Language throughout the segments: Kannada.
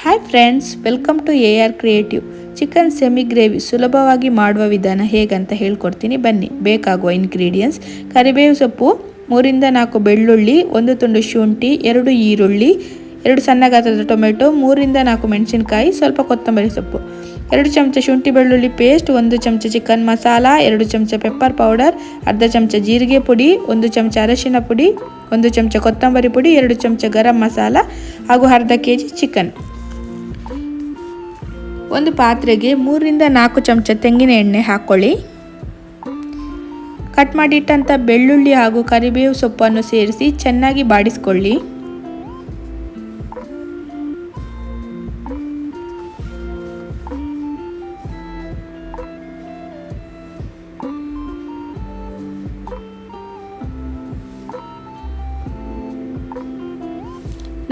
Hi friends, welcome to AR creative. Chicken semi gravy ಸುಲಭವಾಗಿ ಮಾಡುವ ವಿಧಾನ ಹೇಗಂತ ಹೇಳ್ಕೊಡ್ತೀನಿ ಬನ್ನಿ. ಬೇಕಾಗುವ ಇಂಗ್ರೀಡಿಯೆಂಟ್ಸ್: ಕರಿಬೇವು ಸೊಪ್ಪು 3 ರಿಂದ 4 ಬೆಳ್ಳುಳ್ಳಿ, 1 ತುಂಡು ಶುಂಠಿ, 2 ಈರುಳ್ಳಿ, 2 ಸಣ್ಣ ಗಾತ್ರದ ಟೊಮೆಟೊ, 3 ರಿಂದ 4 ಮೆಣಸಿನಕಾಯಿ, ಸ್ವಲ್ಪ ಕೊತ್ತಂಬರಿ ಸೊಪ್ಪು, 2 ಚಮಚ ಶುಂಠಿ ಬೆಳ್ಳುಳ್ಳಿ ಪೇಸ್ಟ್, 1 ಚಮಚ ಚಿಕನ್ ಮಸಾಲ, 2 ಚಮಚ ಪೆಪ್ಪರ್ ಪೌಡರ್, ಅರ್ಧ ಚಮಚ ಜೀರಿಗೆ ಪುಡಿ, 1 ಚಮಚ ಅರಶಿನ ಪುಡಿ, 1 ಚಮಚ ಕೊತ್ತಂಬರಿ ಪುಡಿ, 2 ಚಮಚ ಗರಂ ಮಸಾಲ ಹಾಗೂ ಅರ್ಧ ಕೆಜಿ ಚಿಕನ್. ಒಂದು ಪಾತ್ರೆಗೆ 3 ರಿಂದ 4 ಚಮಚ ತೆಂಗಿನ ಎಣ್ಣೆ ಹಾಕ್ಕೊಳ್ಳಿ. ಕಟ್ ಮಾಡಿಟ್ಟಂಥ ಬೆಳ್ಳುಳ್ಳಿ ಹಾಗೂ ಕರಿಬೇವು ಸೊಪ್ಪನ್ನು ಸೇರಿಸಿ ಚೆನ್ನಾಗಿ ಬಾಡಿಸ್ಕೊಳ್ಳಿ.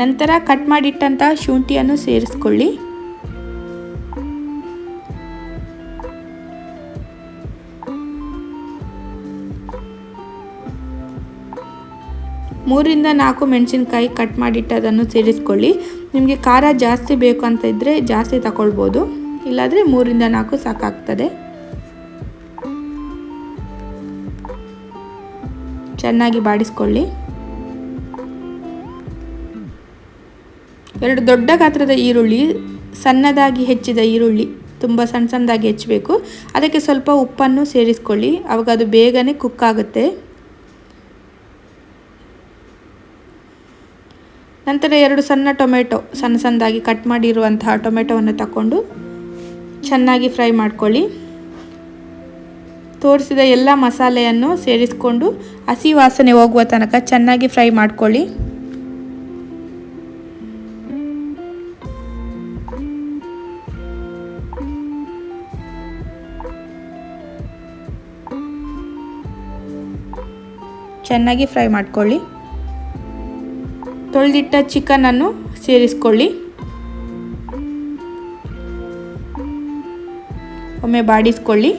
ನಂತರ ಕಟ್ ಮಾಡಿಟ್ಟಂಥ ಶುಂಠಿಯನ್ನು ಸೇರಿಸ್ಕೊಳ್ಳಿ. ಮೂರರಿಂದ 4 ಮೆಣಸಿನಕಾಯಿ ಕಟ್ ಮಾಡಿಟ್ಟದನ್ನು ಸೇರಿಸ್ಕೊಳ್ಳಿ. ನಿಮಗೆ ಖಾರ ಜಾಸ್ತಿ ಬೇಕು ಅಂತ ಇದ್ದರೆ ಜಾಸ್ತಿ ತಗೊಳ್ಬೋದು, ಇಲ್ಲಾಂದರೆ 3 ರಿಂದ 4 ಸಾಕಾಗ್ತದೆ. ಚೆನ್ನಾಗಿ ಬಾಡಿಸ್ಕೊಳ್ಳಿ. 2 ದೊಡ್ಡ ಗಾತ್ರದ ಈರುಳ್ಳಿ, ಸಣ್ಣದಾಗಿ ಹೆಚ್ಚಿದ ಈರುಳ್ಳಿ, ತುಂಬ ಸಣ್ಣದಾಗಿ ಹೆಚ್ಚಬೇಕು. ಅದಕ್ಕೆ ಸ್ವಲ್ಪ ಉಪ್ಪನ್ನು ಸೇರಿಸ್ಕೊಳ್ಳಿ, ಆವಾಗ ಅದು ಬೇಗನೆ ಕುಕ್ ಆಗುತ್ತೆ. ನಂತರ 2 ಸಣ್ಣ ಟೊಮೆಟೊ, ಸಣ್ಣದಾಗಿ ಕಟ್ ಮಾಡಿರುವಂತಹ ಟೊಮೆಟೊವನ್ನು ತಗೊಂಡು ಚೆನ್ನಾಗಿ ಫ್ರೈ ಮಾಡ್ಕೊಳ್ಳಿ. ತೋರಿಸಿದ ಎಲ್ಲ ಮಸಾಲೆಯನ್ನು ಸೇರಿಸ್ಕೊಂಡು ಹಸಿ ವಾಸನೆ ಹೋಗುವ ತನಕ ಚೆನ್ನಾಗಿ ಫ್ರೈ ಮಾಡ್ಕೊಳ್ಳಿ. ಚೆನ್ನಾಗಿ ಫ್ರೈ ಮಾಡ್ಕೊಳ್ಳಿ. ತೊಳೆದಿಟ್ಟ ಚಿಕನನ್ನು ಸೇರಿಸ್ಕೊಳ್ಳಿ. ಒಮ್ಮೆ ಬಾಡಿಸ್ಕೊಳ್ಳಿ.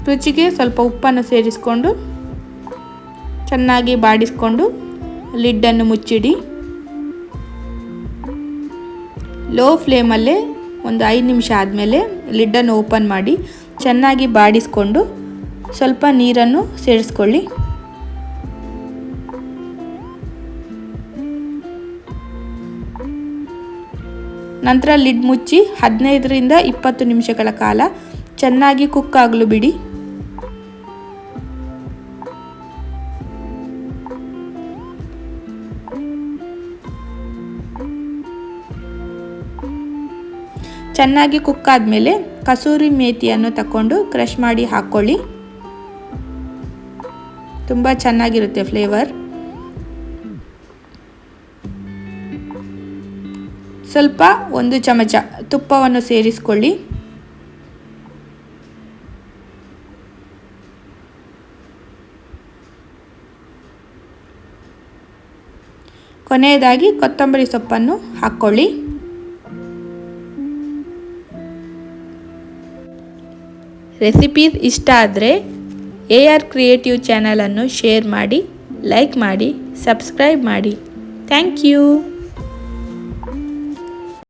ರುಚಿಗೆ ಸ್ವಲ್ಪ ಉಪ್ಪನ್ನು ಸೇರಿಸ್ಕೊಂಡು ಚೆನ್ನಾಗಿ ಬಾಡಿಸ್ಕೊಂಡು ಲಿಡ್ಡನ್ನು ಮುಚ್ಚಿಡಿ. ಲೋ ಫ್ಲೇಮಲ್ಲೇ ಒಂದು 5 ನಿಮಿಷ ಆದಮೇಲೆ ಲಿಡ್ಡನ್ನು ಓಪನ್ ಮಾಡಿ ಚೆನ್ನಾಗಿ ಬಾಡಿಸ್ಕೊಂಡು ಸ್ವಲ್ಪ ನೀರನ್ನು ಸೇರಿಸ್ಕೊಳ್ಳಿ. ನಂತರ ಲಿಡ್ ಮುಚ್ಚಿ 15 ರಿಂದ 20 ನಿಮಿಷಗಳ ಕಾಲ ಚೆನ್ನಾಗಿ ಕುಕ್ ಆಗಲು ಬಿಡಿ. ಚೆನ್ನಾಗಿ ಕುಕ್ ಆದಮೇಲೆ ಕಸೂರಿ ಮೇಥಿಯನ್ನು ತಗೊಂಡು ಕ್ರಷ್ ಮಾಡಿ ಹಾಕ್ಕೊಳ್ಳಿ. ತುಂಬ ಚೆನ್ನಾಗಿರುತ್ತೆ ಫ್ಲೇವರ್. ಸ್ವಲ್ಪ 1 ಚಮಚ ತುಪ್ಪವನ್ನು ಸೇರಿಸ್ಕೊಳ್ಳಿ. ಕೊನೆಯದಾಗಿ ಕೊತ್ತಂಬರಿ ಸೊಪ್ಪನ್ನು ಹಾಕ್ಕೊಳ್ಳಿ. ರೆಸಿಪೀಸ್ ಇಷ್ಟ ಆದರೆ AR ಕ್ರಿಯೇಟಿವ್ ಚಾನಲನ್ನು ಶೇರ್ ಮಾಡಿ, ಲೈಕ್ ಮಾಡಿ, ಸಬ್ಸ್ಕ್ರೈಬ್ ಮಾಡಿ. Thank you.